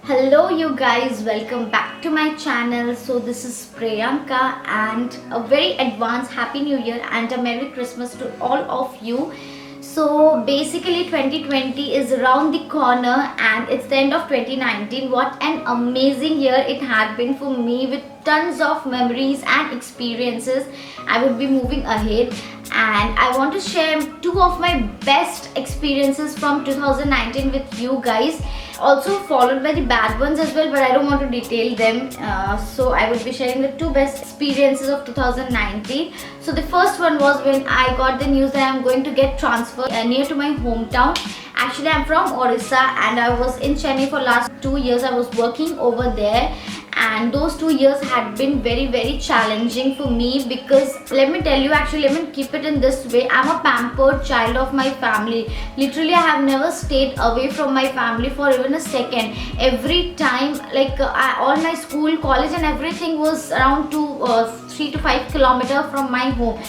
Hello you guys, welcome back to my channel. So this is Priyanka and a very advanced Happy New Year and a Merry Christmas to all of you. So basically 2020 is around the corner and it's the end of 2019. What an amazing year it had been for me with tons of memories and experiences. I would be moving ahead and I want to share two of my best experiences from 2019 with you guys, also followed by the bad ones as well, but I don't want to detail them. So I will be sharing the two best experiences of 2019. So the first one was when I got the news that I'm going to get transferred near to my hometown. Actually, I'm from Orissa and I was in Chennai for last 2 years. I was working over there and those 2 years had been very challenging for me because let me tell you, actually let me keep it in this way, I'm a pampered child of my family. Literally I have never stayed away from my family for even a second. Every time, like all my school, college and everything was around 3 to 5 kilometers from my home.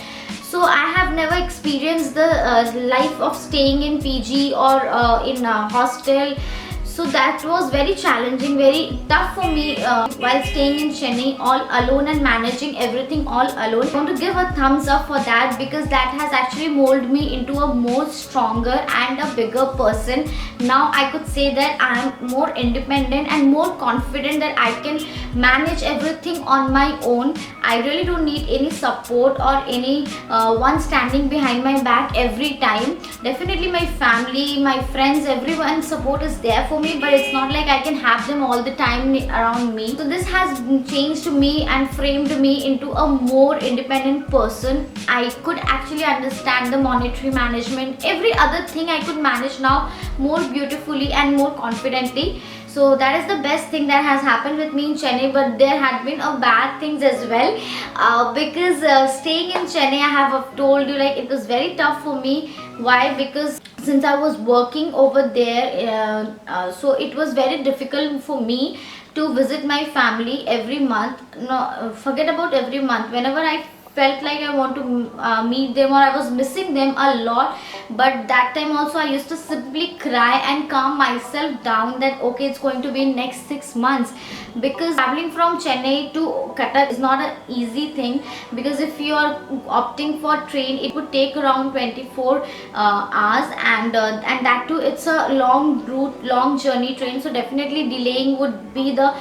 So I have never experienced the life of staying in PG or in a hostel. So that was very challenging, very tough for me while staying in Chennai all alone and managing everything all alone. I want to give a thumbs up for that because that has actually molded me into a more stronger and a bigger person. Now I could say that I am more independent and more confident that I can manage everything on my own. I really don't need any support or any one standing behind my back every time. Definitely my family, my friends, everyone's support is there for me, but it's not like I can have them all the time around me. So this has changed me and framed me into a more independent person. I could actually understand the monetary management, every other thing I could manage now more beautifully and more confidently. So that is the best thing that has happened with me in Chennai, but there had been a bad things as well because staying in Chennai, I have told you, like it was very tough for me. Why? Because since I was working over there, so it was very difficult for me to visit my family every month. No, forget about every month. Whenever I felt like I want to meet them or I was missing them a lot, but that time also I used to simply cry and calm myself down that okay, it's going to be next 6 months, because traveling from Chennai to Cuttack is not an easy thing, because if you are opting for train it would take around 24 hours and that too it's a long route, long journey train, so definitely delaying would be the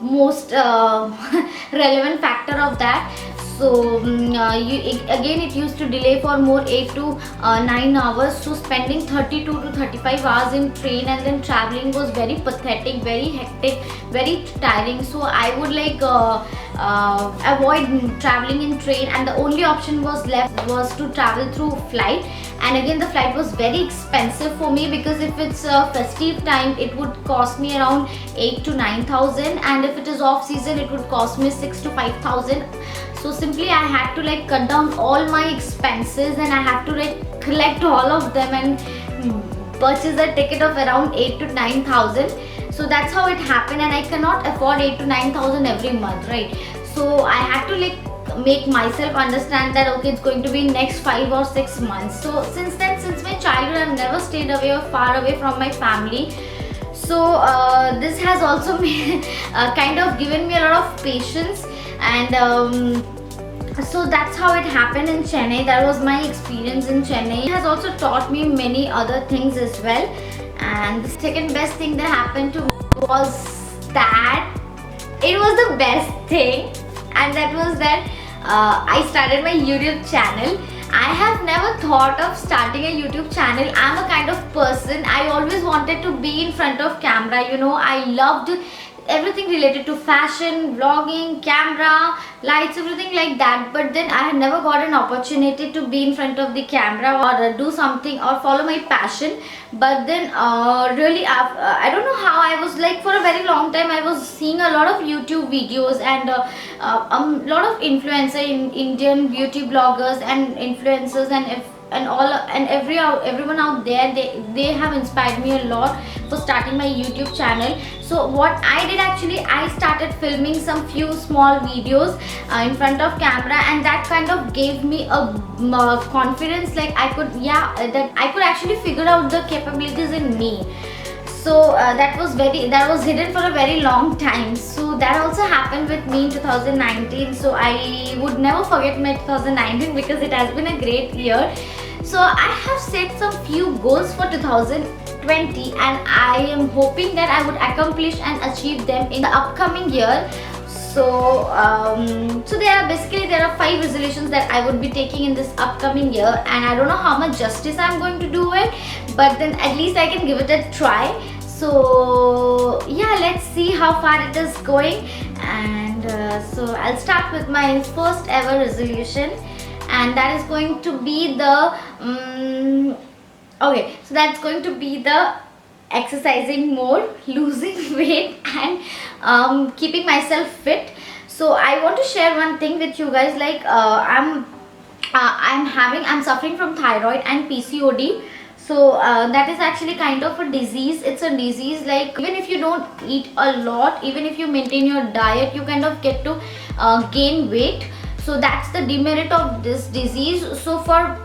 most relevant factor of that. So again it used to delay for more 8 to 9 hours, so spending 32 to 35 hours in train and then traveling was very pathetic, very hectic, very tiring. So I would like avoid traveling in train, and the only option was left was to travel through flight. And again the flight was very expensive for me, because if it's a festive time it would cost me around 8 to 9,000, and if it is off season it would cost me 6 to 5,000. So simply I had to like cut down all my expenses and I have to like collect all of them and purchase a ticket of around 8 to 9,000. So that's how it happened, and I cannot afford 8 to 9,000 every month, right? So I had to like make myself understand that okay, it's going to be next 5 or 6 months. So since then, since my childhood, I've never stayed away or far away from my family. So this has also kind of given me a lot of patience, and so that's how it happened in Chennai. That was my experience in Chennai. It has also taught me many other things as well. And the second best thing that happened to me was that it was the best thing, and that was that I started my YouTube channel. I have never thought of starting a YouTube channel. I'm a kind of person, I always wanted to be in front of camera, you know. I loved everything related to fashion, vlogging, camera, lights, everything like that, but then I had never got an opportunity to be in front of the camera or do something or follow my passion. But then really I don't know how, I was like for a very long time I was seeing a lot of YouTube videos and a lot of influencer in Indian beauty bloggers and influencers and all and everyone out there, they have inspired me a lot for starting my YouTube channel. So what I did, actually I started filming some few small videos in front of camera, and that kind of gave me a confidence, like I could, yeah, that I could actually figure out the capabilities in me. So that was hidden for a very long time. So that also happened with me in 2019. So I would never forget my 2019 because it has been a great year. So I have set some few goals for 2020, and I am hoping that I would accomplish and achieve them in the upcoming year. So so there are 5 resolutions that I would be taking in this upcoming year, and I don't know how much justice I'm going to do it, but then at least I can give it a try. So yeah, let's see how far it is going. And so I'll start with my first ever resolution, and that is going to be the okay, so that's going to be the exercising more, losing weight, and keeping myself fit. So I want to share one thing with you guys. Like I'm suffering from thyroid and PCOD. So that is actually kind of a disease. It's a disease, like even if you don't eat a lot, even if you maintain your diet, you kind of get to gain weight. So that's the demerit of this disease. So for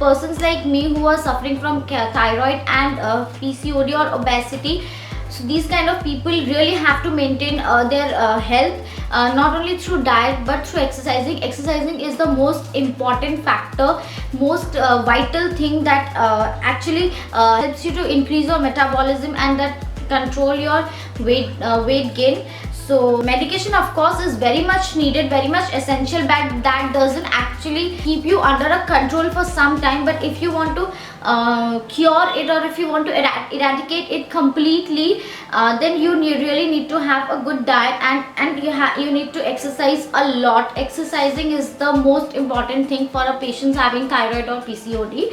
persons like me who are suffering from thyroid and PCOD or obesity, so these kind of people really have to maintain their health, not only through diet but through exercising. Exercising is the most important factor, most vital thing that actually helps you to increase your metabolism and that control your weight gain. So medication of course is very much needed, very much essential, but that doesn't actually keep you under a control for some time. But if you want to cure it, or if you want to eradicate it completely, then you really need to have a good diet, and you need to exercise a lot. Exercising is the most important thing for a patient having thyroid or PCOD.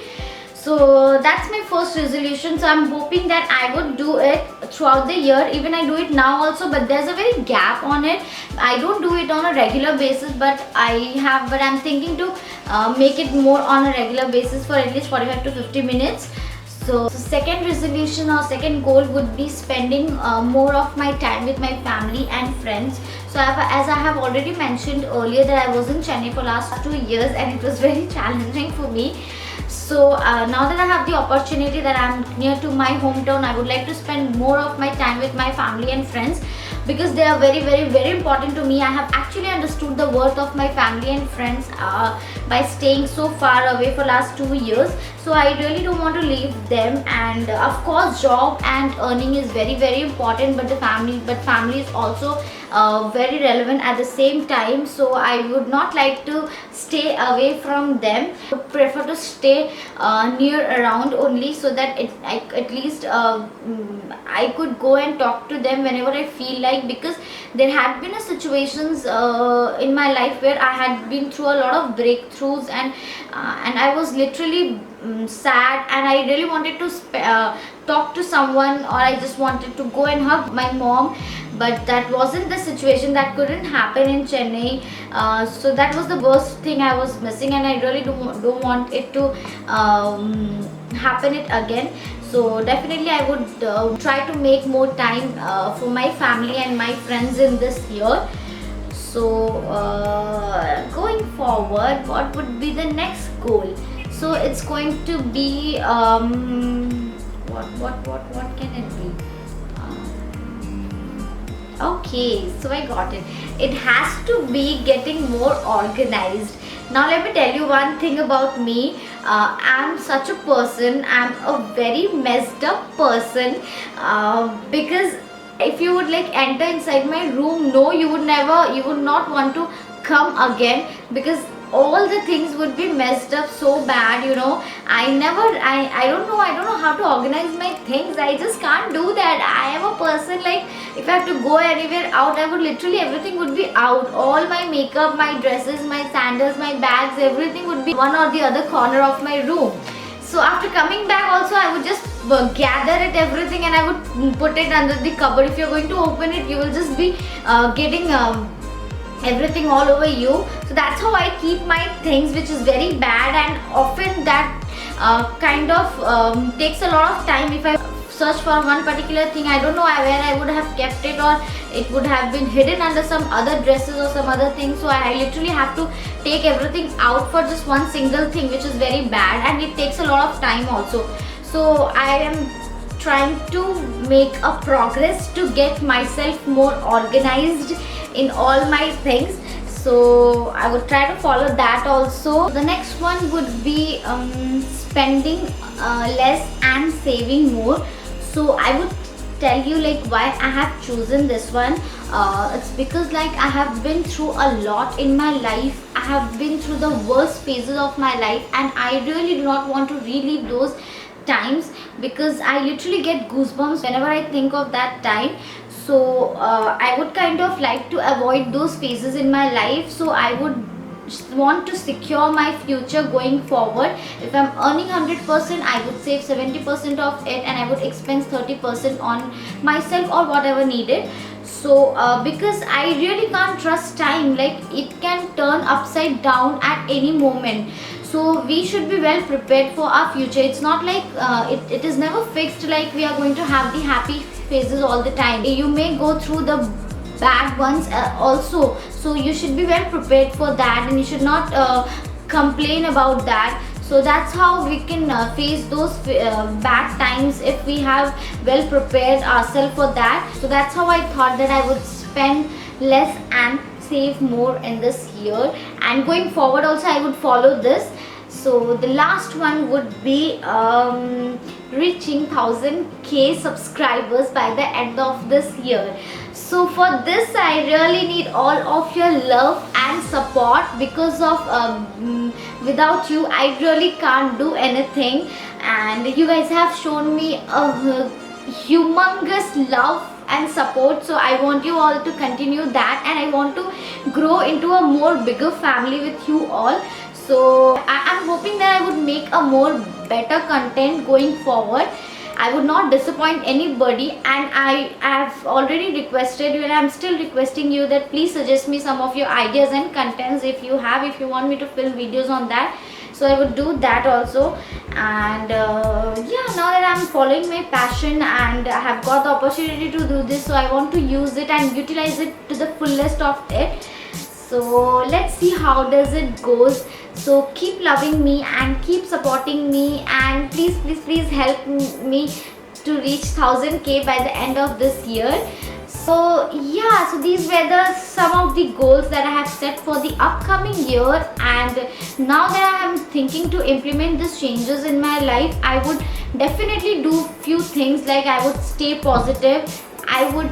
So that's my first resolution. So I'm hoping that I would do it throughout the year. Even I do it now also, but there's a very gap on it. I don't do it on a regular basis, but I'm thinking to make it more on a regular basis for at least 45 to 50 minutes. So second resolution or second goal would be spending more of my time with my family and friends. So as I have already mentioned earlier, that I was in Chennai for last 2 years, and it was very challenging for me. So now that I have the opportunity that I'm near to my hometown, I would like to spend more of my time with my family and friends, because they are very important to me. I have actually understood the worth of my family and friends by staying so far away for last 2 years. So I really don't want to leave them. And of course job and earning is very important, but family is also very relevant at the same time. So I would not like to stay away from them. I would prefer to stay near around only, so that at least I could go and talk to them whenever I feel like, because there had been situations in my life where I had been through a lot of breakthroughs, and I was literally sad, and I really wanted to talk to someone, or I just wanted to go and hug my mom. But that wasn't the situation. That couldn't happen in Chennai. So that was the worst thing I was missing, and I really don't want it to happen it again. So definitely I would try to make more time for my family and my friends in this year. So going forward, what would be the next goal? So it's going to be what can it be? Okay, so I got it. It has to be getting more organized. Now let me tell you one thing about me. I'm such a person. I'm a very messed up person, because if you would like enter inside my room, no, you would not want to come again, because all the things would be messed up so bad, you know. I don't know how to organize my things. I just can't do that. I am a person, like, if I have to go anywhere out, I would literally, everything would be out. All my makeup, my dresses, my sandals, my bags, everything would be one or the other corner of my room. So after coming back also, I would just gather it everything, and I would put it under the cupboard. If you're going to open it, you will just be getting everything all over you. So that's how I keep my things, which is very bad, and often that kind of takes a lot of time. If I search for one particular thing, I don't know where I would have kept it, or it would have been hidden under some other dresses or some other thing. So I literally have to take everything out for just one single thing, which is very bad, and it takes a lot of time also. So I am trying to make a progress to get myself more organized in all my things. So I would try to follow that also. The next one would be spending less and saving more. So I would tell you like why I have chosen this one. It's because like I have been through a lot in my life. I have been through the worst phases of my life, and I really do not want to relive those times, because I literally get goosebumps whenever I think of that time. So I would kind of like to avoid those phases in my life. So I would want to secure my future going forward. If I'm earning 100%, I would save 70% of it, and I would expense 30% on myself or whatever needed. So because I really can't trust time, like it can turn upside down at any moment. So we should be well prepared for our future. It's not like it is never fixed, like we are going to have the happy phases all the time. You may go through the bad ones also, so you should be well prepared for that, and you should not complain about that. So that's how we can face those bad times if we have well prepared ourselves for that. So that's how I thought that I would spend less and save more in this year, and going forward also I would follow this. So the last one would be reaching 1000k subscribers by the end of this year. So for this I really need all of your love and support, because of without you I really can't do anything, and you guys have shown me a humongous love and support. So I want you all to continue that, and I want to grow into a more bigger family with you all. So I'm hoping that I would make a more better content going forward. I would not disappoint anybody, and I have already requested you, and I'm still requesting you that please suggest me some of your ideas and contents if you want me to film videos on that. So I would do that also. And yeah, now that I'm following my passion and I have got the opportunity to do this, so I want to use it and utilize it to the fullest of it. So let's see how does it goes. So keep loving me and keep supporting me, and please help me to reach 1000k by the end of this year. So yeah, so these were some of the goals that I have set for the upcoming year. And now that I am thinking to implement these changes in my life, I would definitely do few things, like I would stay positive. I would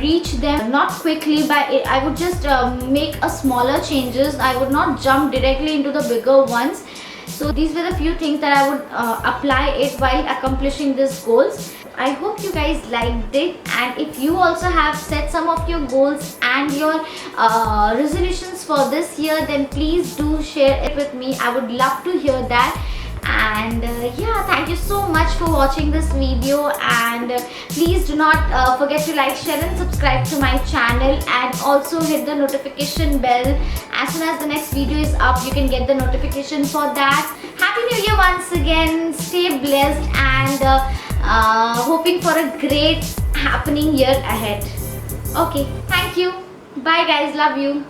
reach them not quickly, but I would just make a smaller changes. I would not jump directly into the bigger ones. So these were the few things that I would apply it while accomplishing these goals. I hope you guys liked it, and if you also have set some of your goals and your resolutions for this year, then please do share it with me. I would love to hear that. And yeah, thank you so much for watching this video, and please do not forget to like, share and subscribe to my channel, and also hit the notification bell. As soon as the next video is up, you can get the notification for that. Happy New Year once again. Stay blessed, and hoping for a great happening year ahead. Okay, thank you. Bye guys, love you.